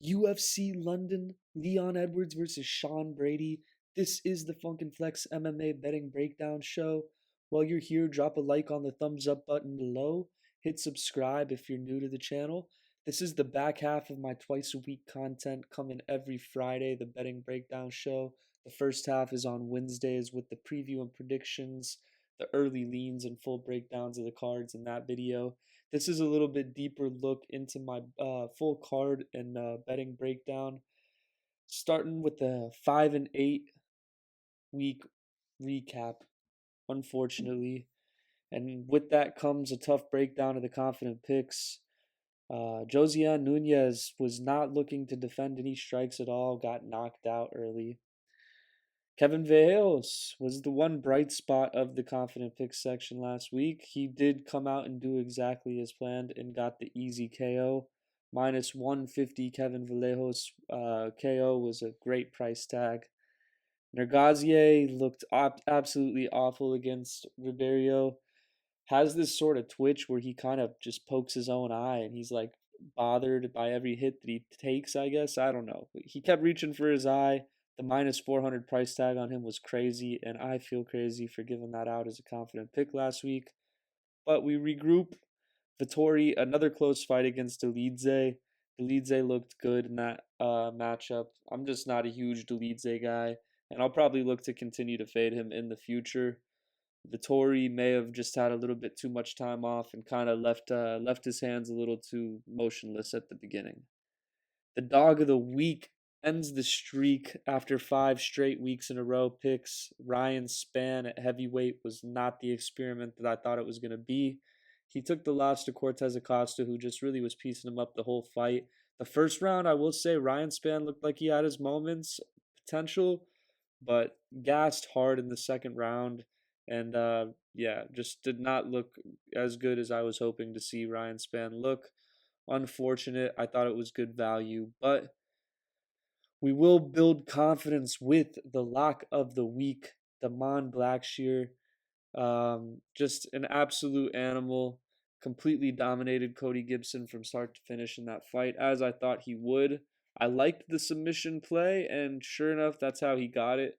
UFC London, Leon Edwards versus Sean Brady. This is the Funk and Flex MMA betting breakdown show. While you're here, drop a like on the thumbs up button below. Hit subscribe if you're new to the channel. This is the back half of my twice a week content coming every Friday, the betting breakdown show. The first half is on Wednesdays with the preview and predictions, the early leans and full breakdowns of the cards in that video. This is a little bit deeper look into my full card and betting breakdown, starting with the 5 and 8 week recap, unfortunately. And with that comes a tough breakdown of the confident picks. Josiane Nunez was not looking to defend any strikes at all, got knocked out early. Kevin Vejos was the one bright spot of the confident pick section last week. He did come out and do exactly as planned and got the easy KO. Minus 150 Kevin Vallejos KO was a great price tag. Nergazier looked absolutely awful against Ribeiro. Has this sort of twitch where he kind of just pokes his own eye and he's like bothered by every hit that he takes, I guess. I don't know. He kept reaching for his eye. The minus 400 price tag on him was crazy, and I feel crazy for giving that out as a confident pick last week. But we regroup. Vittori, another close fight against Dolidze. Dolidze looked good in that matchup. I'm just not a huge Dolidze guy, and I'll probably look to continue to fade him in the future. Vittori may have just had a little bit too much time off and kind of left his hands a little too motionless at the beginning. The dog of the week ends the streak after 5 straight weeks in a row. Picks Ryan Spann at heavyweight was not the experiment that I thought it was going to be. He took the loss to Cortez Acosta, who just really was piecing him up the whole fight. The first round, I will say, Ryan Spann looked like he had his moments, potential, but gassed hard in the second round. And yeah, just did not look as good as I was hoping to see Ryan Spann look. Unfortunate. I thought it was good value, but we will build confidence with the lock of the week, Damon Blackshear. Just an absolute animal. Completely dominated Cody Gibson from start to finish in that fight, as I thought he would. I liked the submission play, and sure enough, that's how he got it.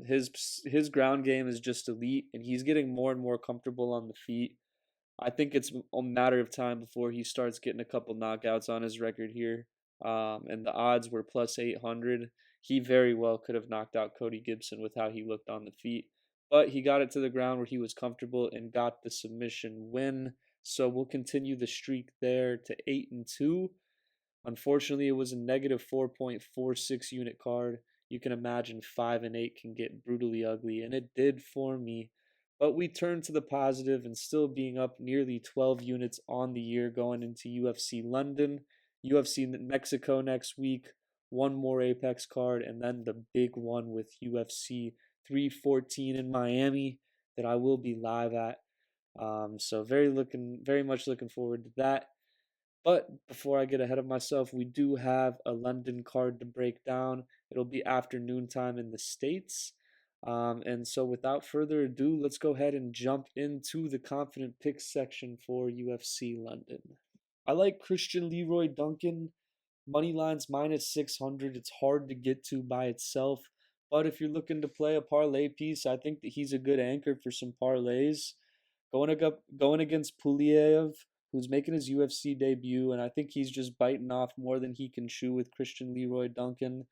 His ground game is just elite, and he's getting more and more comfortable on the feet. I think it's a matter of time before he starts getting a couple knockouts on his record here. And the odds were plus 800. He very well could have knocked out Cody Gibson with how he looked on the feet. But he got it to the ground where he was comfortable and got the submission win. So we'll continue the streak there to 8-2. Unfortunately, it was a negative 4.46 unit card. You can imagine 5 and 8 can get brutally ugly, and it did for me. But we turned to the positive and still being up nearly 12 units on the year going into UFC London, UFC Mexico next week, one more Apex card, and then the big one with UFC 314 in Miami that I will be live at. So very much looking forward to that. But before I get ahead of myself, we do have a London card to break down. It'll be afternoon time in the States. And so without further ado, let's go ahead and jump into the confident picks section for UFC London. I like Christian Leroy Duncan. Money lines minus 600. It's hard to get to by itself. But if you're looking to play a parlay piece, I think that he's a good anchor for some parlays. Going against Puliev, who's making his UFC debut, and I think he's just biting off more than he can chew with Christian Leroy Duncan,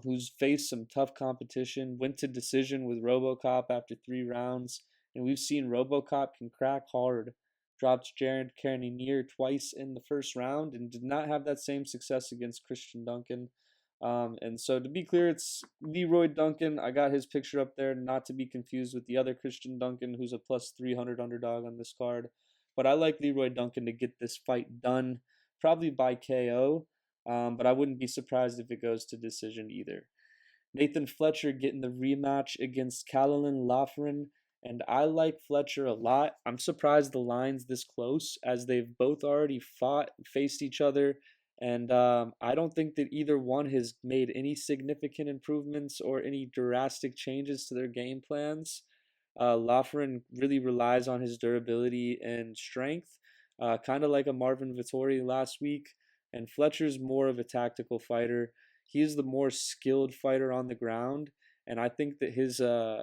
who's faced some tough competition, went to decision with RoboCop after 3 rounds, and we've seen RoboCop can crack hard. Dropped Jared Cannonier twice in the first round and did not have that same success against Christian Duncan. And so to be clear, it's Leroy Duncan. I got his picture up there, not to be confused with the other Christian Duncan, who's a plus 300 underdog on this card. But I like Leroy Duncan to get this fight done, probably by KO. But I wouldn't be surprised if it goes to decision either. Nathan Fletcher getting the rematch against Caroline Loughran, and I like Fletcher a lot. I'm surprised the line's this close, as they've both already faced each other, and I don't think that either one has made any significant improvements or any drastic changes to their game plans. Loughran really relies on his durability and strength, kind of like a Marvin Vittori last week. and Fletcher's more of a tactical fighter. He's the more skilled fighter on the ground, and I think that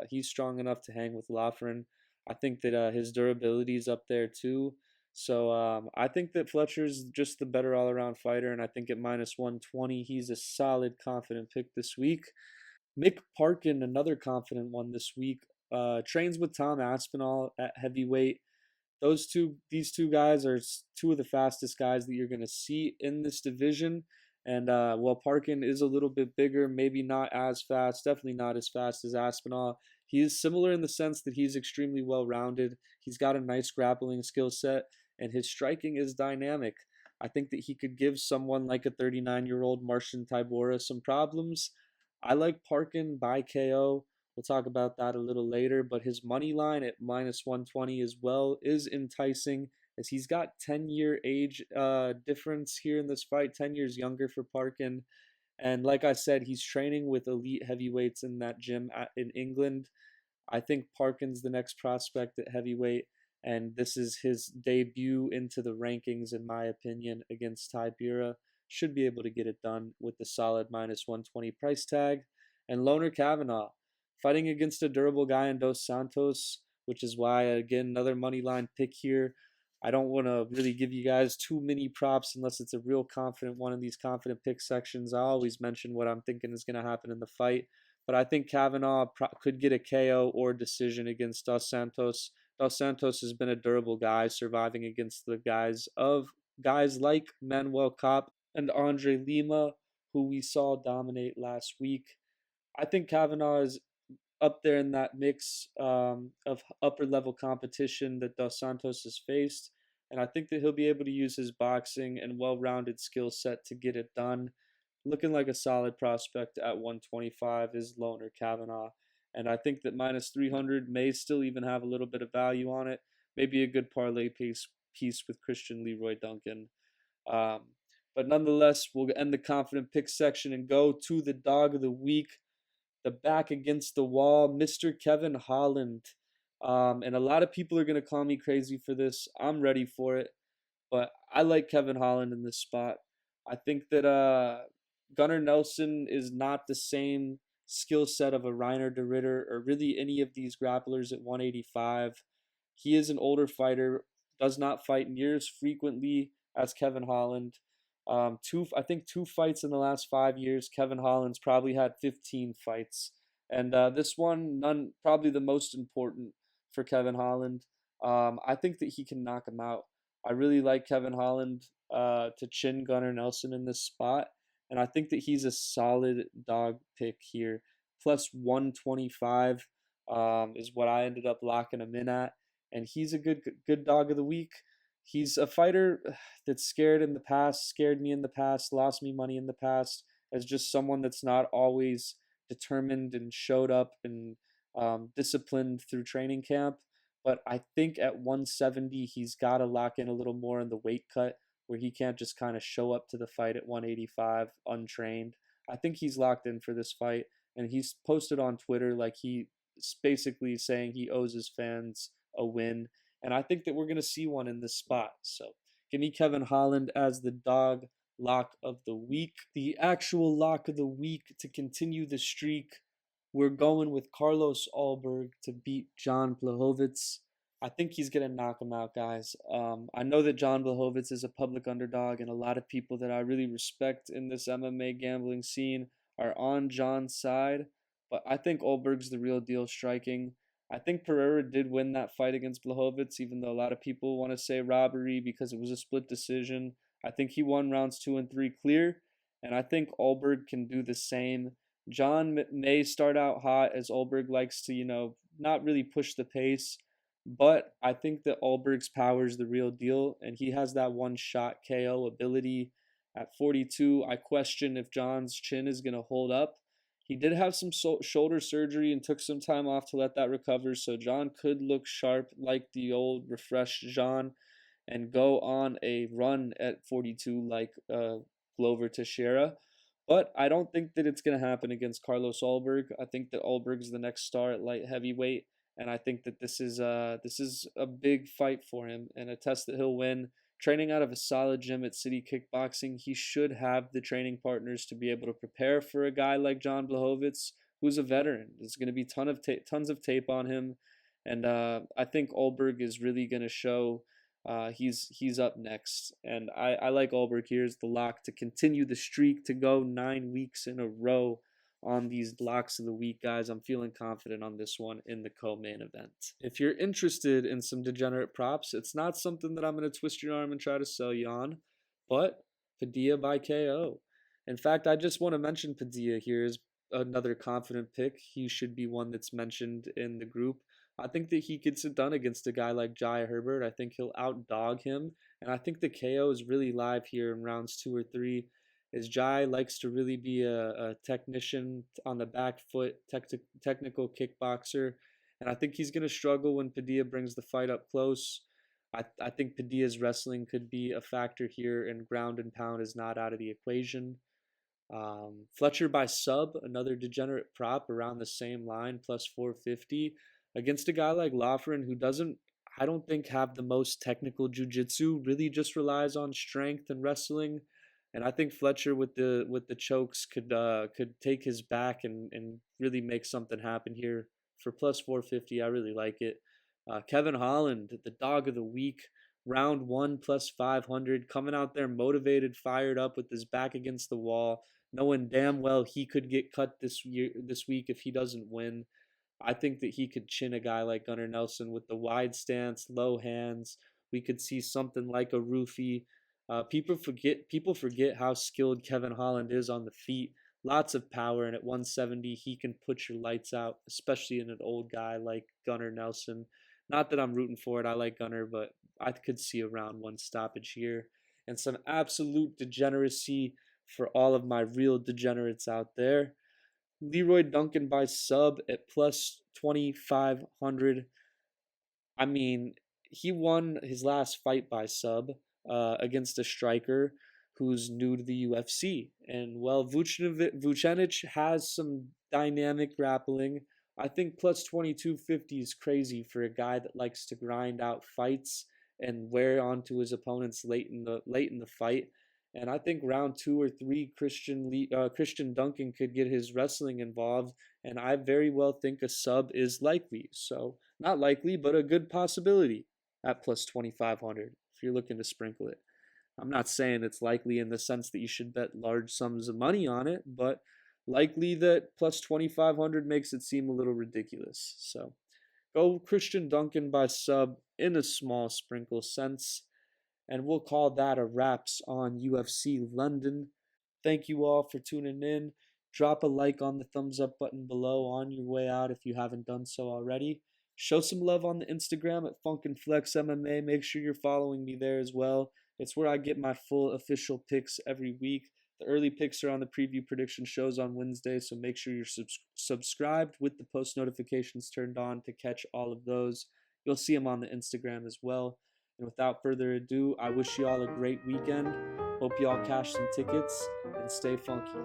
he's strong enough to hang with Loughran. I think that his durability is up there too. So I think that Fletcher's just the better all around fighter, and I think at minus 120, he's a solid, confident pick this week. Mick Parkin, another confident one this week, trains with Tom Aspinall at heavyweight. These two guys are two of the fastest guys that you're going to see in this division. And while Parkin is a little bit bigger, maybe not as fast, definitely not as fast as Aspinall, he is similar in the sense that he's extremely well rounded. He's got a nice grappling skill set, and his striking is dynamic. I think that he could give someone like a 39-year-old Marcin Tybura some problems. I like Parkin by KO. We'll talk about that a little later, but his money line at minus 120 as well is enticing as he's got 10-year age difference here in this fight, 10 years younger for Parkin. And like I said, he's training with elite heavyweights in that gym in England. I think Parkin's the next prospect at heavyweight, and this is his debut into the rankings, in my opinion, against Tybura. Should be able to get it done with the solid minus 120 price tag. And Loner Kavanagh, fighting against a durable guy in Dos Santos, which is why, again, another money line pick here. I don't want to really give you guys too many props unless it's a real confident one in these confident pick sections. I always mention what I'm thinking is going to happen in the fight. But I think Kavanagh could get a KO or decision against Dos Santos. Dos Santos has been a durable guy, surviving against the guys like Manuel Kopp and Andre Lima, who we saw dominate last week. I think Kavanagh is up there in that mix of upper level competition that Dos Santos has faced. And I think that he'll be able to use his boxing and well rounded skill set to get it done. Looking like a solid prospect at 125 is Loner Kavanagh. And I think that minus 300 may still even have a little bit of value on it. Maybe a good parlay piece with Christian Leroy Duncan. Um, but nonetheless, we'll end the confident pick section and go to the dog of the week, the back against the wall, Mr. Kevin Holland. And a lot of people are going to call me crazy for this. I'm ready for it. But I like Kevin Holland in this spot. I think that Gunnar Nelson is not the same skill set of a Reiner de Ritter or really any of these grapplers at 185. He is an older fighter, does not fight near as frequently as Kevin Holland. I think two fights in the last 5 years. Kevin Holland's probably had 15 fights, and this one, none, probably the most important for Kevin Holland. I think that he can knock him out. I really like Kevin Holland to chin Gunnar Nelson in this spot, and I think that he's a solid dog pick here. Plus 125 is what I ended up locking him in at, and he's a good dog of the week. He's a fighter that's scared me in the past, lost me money in the past, as just someone that's not always determined and showed up and disciplined through training camp. But I think at 170, he's got to lock in a little more in the weight cut where he can't just kind of show up to the fight at 185 untrained. I think he's locked in for this fight, and he's posted on Twitter like he's basically saying he owes his fans a win. And I think that we're going to see one in this spot. So give me Kevin Holland as the dog lock of the week. The actual lock of the week to continue the streak, we're going with Carlos Ulberg to beat John Blachowicz. I think he's going to knock him out, guys. I know that John Blachowicz is a public underdog, and a lot of people that I really respect in this MMA gambling scene are on John's side. But I think Ulberg's the real deal striking. I think Pereira did win that fight against Blachowicz, even though a lot of people want to say robbery because it was a split decision. I think he won rounds 2 and 3 clear, and I think Ulberg can do the same. John may start out hot as Ulberg likes to, not really push the pace, but I think that Ulberg's power is the real deal, and he has that one shot KO ability. At 42, I question if John's chin is going to hold up. He did have some shoulder surgery and took some time off to let that recover, so John could look sharp like the old refreshed John and go on a run at 42 like Glover Teixeira. But I don't think that it's going to happen against Carlos Ulberg. I think that Ulberg is the next star at light heavyweight, and I think that this is a big fight for him and a test that he'll win. training out of a solid gym at City Kickboxing. He should have the training partners to be able to prepare for a guy like John Blachowicz, who's a veteran. There's going to be tons of tape on him, and I think Olberg is really going to show. He's up next, and I like Olberg here as the lock to continue the streak to go 9 weeks in a row on these locks of the week, guys. I'm feeling confident on this one in the co-main event. If you're interested in some degenerate props, it's not something that I'm going to twist your arm and try to sell you on, but Padilla by KO. In fact, I just want to mention Padilla here as another confident pick. He should be one that's mentioned in the group. I think that he gets it done against a guy like Jai Herbert. I think he'll outdog him, and I think the KO is really live here in rounds 2 or 3. Is Jai likes to really be a technician on the back foot, technical kickboxer, and I think he's going to struggle when Padilla brings the fight up close. I think Padilla's wrestling could be a factor here, and ground and pound is not out of the equation. Fletcher by sub, another degenerate prop around the same line, plus 450, against a guy like Loughran who doesn't, I don't think, have the most technical jiu-jitsu, really just relies on strength and wrestling. And I think Fletcher with the chokes could take his back and really make something happen here for plus 450. I really like it. Kevin Holland, the dog of the week, round 1 plus 500, coming out there motivated, fired up with his back against the wall, knowing damn well he could get cut this week if he doesn't win. I think that he could chin a guy like Gunnar Nelson with the wide stance, low hands. We could see something like a roofie. People forget how skilled Kevin Holland is on the feet. Lots of power, and at 170, he can put your lights out, especially in an old guy like Gunnar Nelson. Not that I'm rooting for it. I like Gunnar, but I could see a round 1 stoppage here. And some absolute degeneracy for all of my real degenerates out there. Leroy Duncan by sub at plus 2,500. I mean, he won his last fight by sub against a striker who's new to the UFC. And while Vucenic has some dynamic grappling, I think plus 2,250 is crazy for a guy that likes to grind out fights and wear onto his opponents late in the fight. And I think round 2 or 3, Christian Duncan could get his wrestling involved, and I very well think a sub is likely. So not likely, but a good possibility at plus 2,500 if you're looking to sprinkle it. I'm not saying it's likely in the sense that you should bet large sums of money on it, but likely that plus 2,500 makes it seem a little ridiculous. So go Christian Duncan by sub in a small sprinkle sense. And we'll call that a wraps on UFC London. Thank you all for tuning in. Drop a like on the thumbs up button below on your way out if you haven't done so already. Show some love on the Instagram at FunkinFlex MMA. Make sure you're following me there as well. It's where I get my full official picks every week. The early picks are on the preview prediction shows on Wednesday, so make sure you're subscribed with the post notifications turned on to catch all of those. You'll see them on the Instagram as well. And without further ado, I wish you all a great weekend. Hope you all cash some tickets and stay funky.